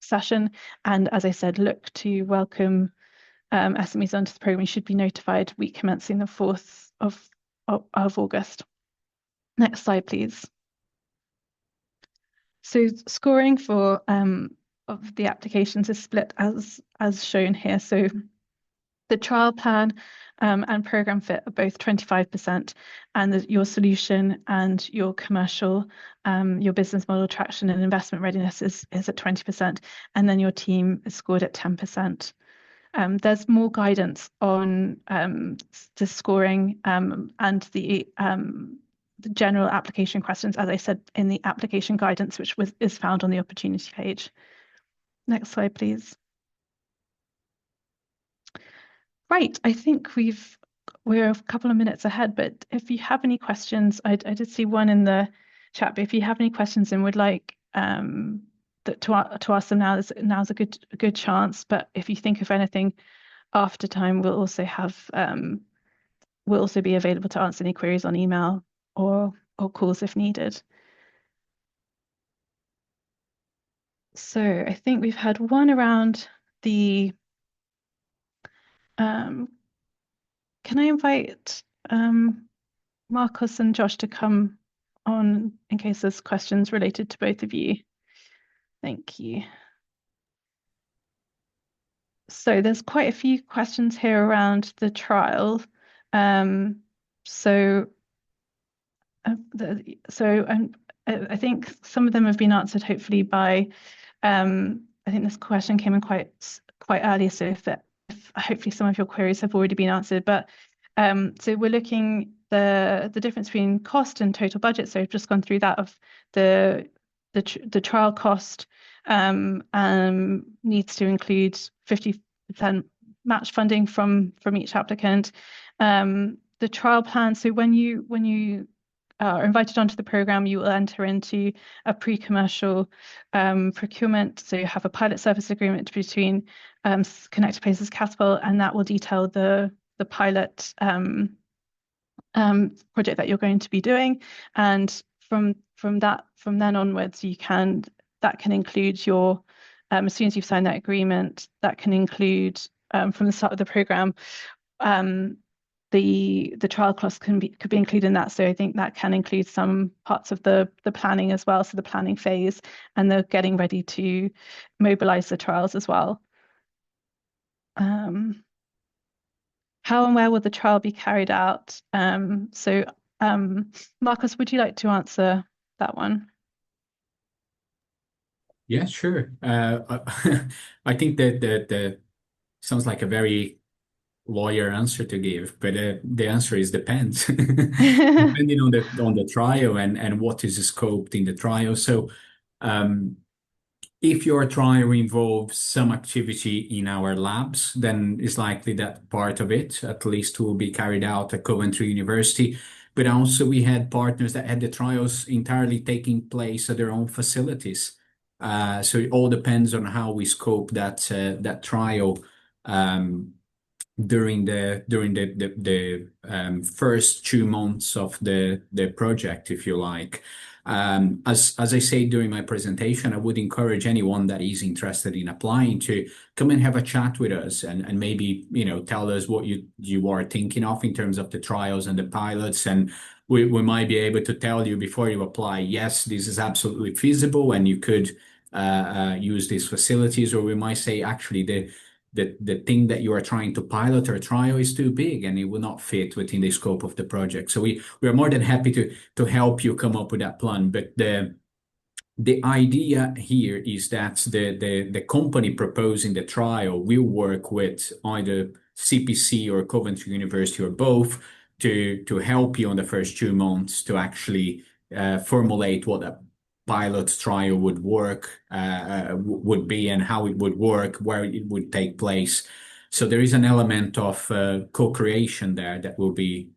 session. And as I said, look to welcome SMEs onto the programme. You should be notified week commencing the 4th of August. Next slide, please. So scoring for of the applications is split as shown here. So the trial plan and program fit are both 25%, and your solution and your commercial, your business model traction and investment readiness is at 20%, and then your team is scored at 10%. There's more guidance on the scoring and the general application questions, as I said, in the application guidance, which is found on the opportunity page. Next slide, please. Right, I think we're a couple of minutes ahead, but if you have any questions, I did see one in the chat, but if you have any questions and would like to ask them now, now's a good chance. But if you think of anything after time, we'll also be available to answer any queries on email or calls if needed. So I think we've had one around the can I invite Marcus and Josh to come on in case there's questions related to both of you? Thank you. So there's quite a few questions here around the trial. I think some of them have been answered hopefully by, I think this question came in quite early, so if hopefully some of your queries have already been answered. But so we're looking the difference between cost and total budget. So I've just gone through that of the trial cost needs to include 50% match funding from each applicant. The trial plan. So when you are invited onto the programme, you will enter into a pre-commercial procurement. So you have a pilot service agreement between Connected Places Capital, and that will detail the pilot project that you're going to be doing. And from then onwards, that can include your as soon as you've signed that agreement, that can include from the start of the programme. The trial costs could be included in that. So I think that can include some parts of the planning as well. So the planning phase and the getting ready to mobilize the trials as well. How and where will the trial be carried out? Marcus, would you like to answer that one? Yeah, sure. I think that sounds like a very lawyer answer to give, but the answer is depends, depending on the trial and what is scoped in the trial. So If your trial involves some activity in our labs, then it's likely that part of it, at least, will be carried out at Coventry University. But also, we had partners that had the trials entirely taking place at their own facilities. So it all depends on how we scope that trial. Um, during the first 2 months of the project, if you like. As I say during my presentation, I would encourage anyone that is interested in applying to come and have a chat with us and maybe tell us what you are thinking of in terms of the trials and the pilots, and we might be able to tell you before you apply, yes, this is absolutely feasible and you could use these facilities, or we might say actually the thing that you are trying to pilot or trial is too big and it will not fit within the scope of the project. So we are more than happy to help you come up with that plan. But the idea here is that the company proposing the trial will work with either CPC or Coventry University or both to help you on the first 2 months to actually formulate what a pilot trial would be and how it would work, where it would take place. So there is an element of co-creation there that will be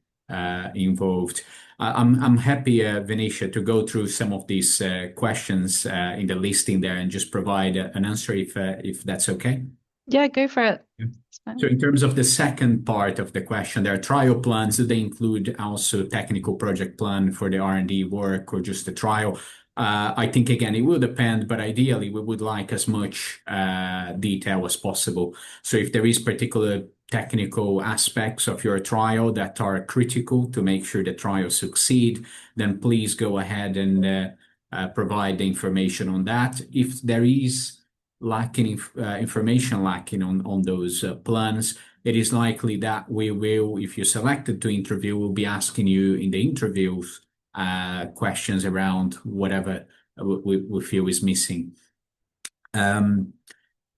involved. I'm happy, Venetia, to go through some of these questions in the listing there and just provide an answer if that's okay. Yeah, go for it. Yeah. It's fine. So in terms of the second part of the question, there are trial plans. Do they include also technical project plan for the R&D work or just the trial? I think, again, it will depend, but ideally we would like as much detail as possible. So if there is particular technical aspects of your trial that are critical to make sure the trial succeed, then please go ahead and provide the information on that. If there is information lacking on those plans, it is likely that we will, if you're selected to interview, we'll be asking you in the interviews questions around whatever we feel is missing. The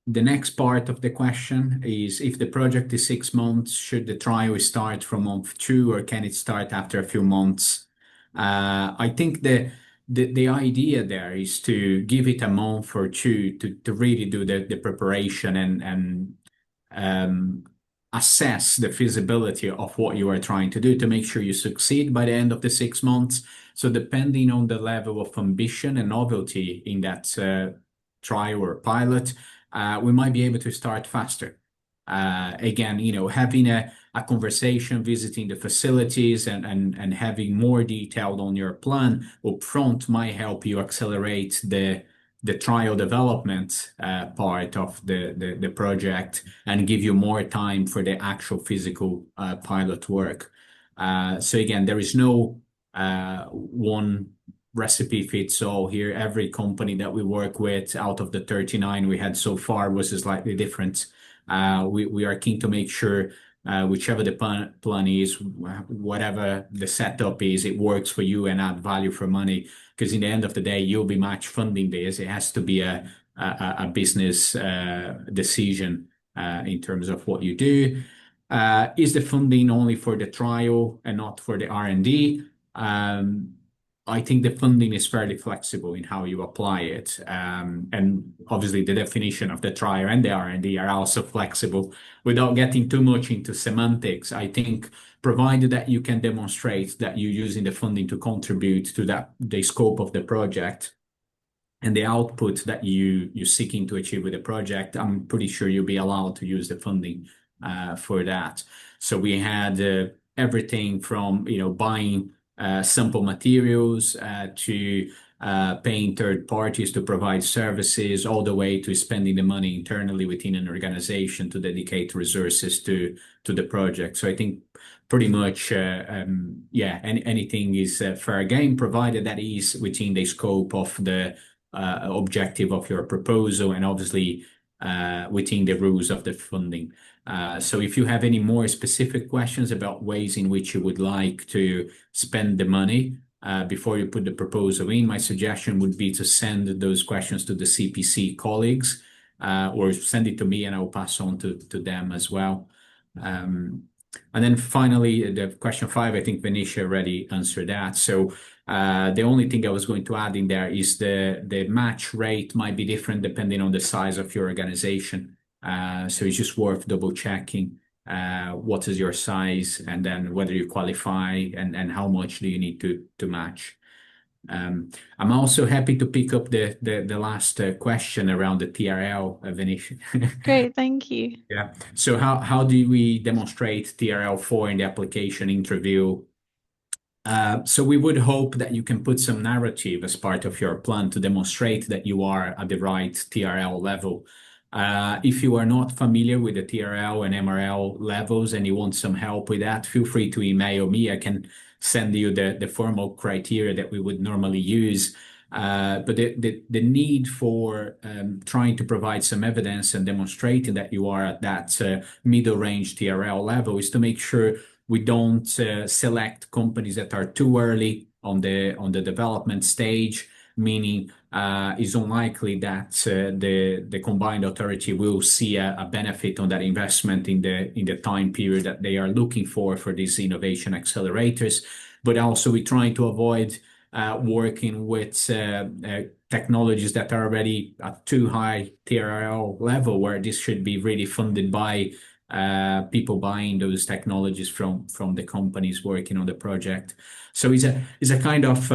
next part of the question is, if the project is 6 months, should the trial start from month 2 or can it start after a few months? I think the idea there is to give it a month or two to really do the preparation and assess the feasibility of what you are trying to do to make sure you succeed by the end of the 6 months. So depending on the level of ambition and novelty in that trial or pilot, we might be able to start faster. Again, having a conversation, visiting the facilities and having more detail on your plan up front might help you accelerate the trial development part of the project and give you more time for the actual physical pilot work. So again, there is no one recipe fits all here. Every company that we work with out of the 39 we had so far was slightly different. We are keen to make sure whichever the plan is, whatever the setup is, it works for you and add value for money. Because in the end of the day, you'll be match funding this. It has to be a business decision in terms of what you do. Is the funding only for the trial and not for the R&D? I think the funding is fairly flexible in how you apply it. And obviously the definition of the trial and the R&D are also flexible. Without getting too much into semantics, I think provided that you can demonstrate that you're using the funding to contribute to the scope of the project and the output that you're seeking to achieve with the project, I'm pretty sure you'll be allowed to use the funding for that. So we had everything from buying sample materials to paying third parties to provide services, all the way to spending the money internally within an organization to dedicate resources to the project. So I think pretty much, anything is fair game, provided that is within the scope of the objective of your proposal and obviously within the rules of the funding. So if you have any more specific questions about ways in which you would like to spend the money before you put the proposal in, my suggestion would be to send those questions to the CPC colleagues or send it to me and I'll pass on to them as well. And then finally, the question 5, I think Venetia already answered that. So The only thing I was going to add in there is the match rate might be different depending on the size of your organization. So it's just worth double checking what is your size and then whether you qualify and how much do you need to match. I'm also happy to pick up the last question around the TRL, Venice. Great, thank you. Yeah. So how do we demonstrate TRL4 in the application interview? So we would hope that you can put some narrative as part of your plan to demonstrate that you are at the right TRL level. If you are not familiar with the TRL and MRL levels and you want some help with that, feel free to email me. I can send you the formal criteria that we would normally use. But the need for trying to provide some evidence and demonstrating that you are at that middle range TRL level is to make sure we don't select companies that are too early on the development stage, meaning it's unlikely that the combined authority will see a benefit on that investment in the time period that they are looking for these innovation accelerators. But also we're trying to avoid working with technologies that are already at too high TRL level, where this should be really funded by people buying those technologies from the companies working on the project. So it's a kind of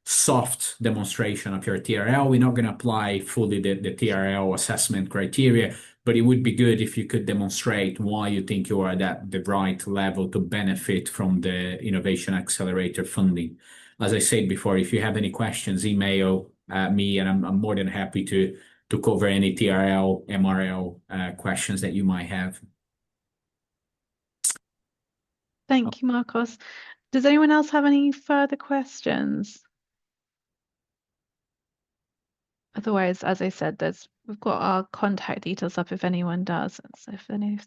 soft demonstration of your TRL. We're not going to apply fully the TRL assessment criteria, but it would be good if you could demonstrate why you think you are at the right level to benefit from the Innovation Accelerator funding. As I said before, if you have any questions, email me, and I'm more than happy to cover any TRL, MRL questions that you might have. Thank you, Marcos. Does anyone else have any further questions? Otherwise, as I said, we've got our contact details up if anyone does. So if any,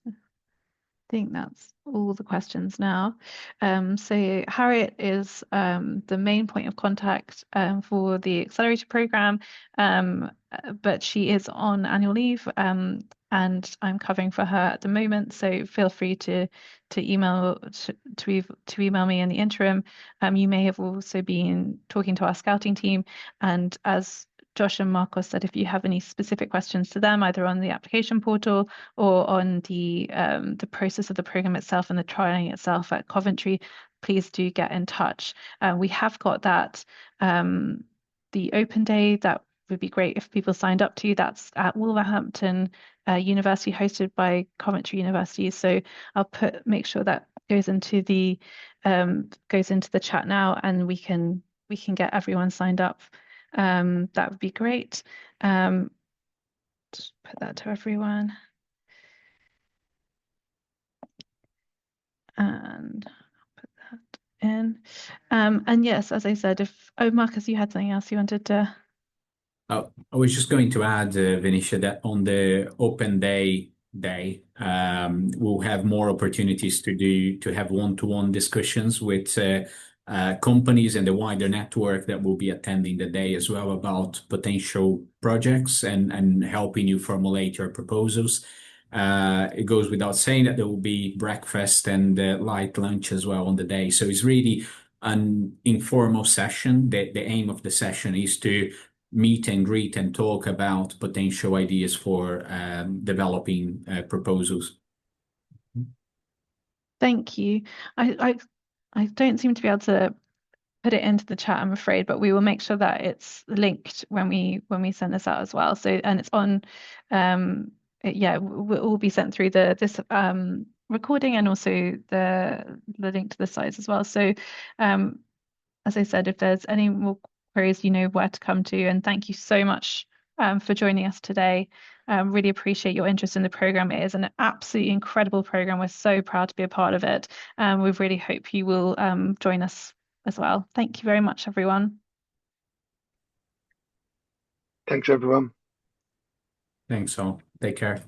think that's all the questions now. So Harriet is the main point of contact for the Accelerator program, but she is on annual leave, and I'm covering for her at the moment. So feel free to email to email me in the interim. You may have also been talking to our scouting team, and as Josh and Marcos said, if you have any specific questions to them, either on the application portal or on the process of the program itself and the trialing itself at Coventry, please do get in touch. We have got that the open day that would be great if people signed up to. That's at Wolverhampton University, hosted by Coventry University. So I'll make sure that goes into the chat now, and we can get everyone signed up. That would be great. Just put that to everyone. And put that in. And yes, as I said, Marcus, you had something else you wanted to. Oh, I was just going to add, Venetia, that on the open day, we'll have more opportunities to have one-to-one discussions with companies and the wider network that will be attending the day as well about potential projects and helping you formulate your proposals. It goes without saying that there will be breakfast and light lunch as well on the day. So it's really an informal session. The aim of the session is to meet and greet and talk about potential ideas for developing proposals. Thank you. I don't seem to be able to put it into the chat, I'm afraid, but we will make sure that it's linked when we send this out as well. So, and it's on, yeah, will all be sent through this recording, and also the link to the slides as well. So, as I said, if there's any more queries, you know where to come to. And thank you so much for joining us today. Really appreciate your interest in the program. It is an absolutely incredible program. We're so proud to be a part of it. We really hope you will join us as well. Thank you very much, everyone. Thanks, everyone. Thanks all. Take care.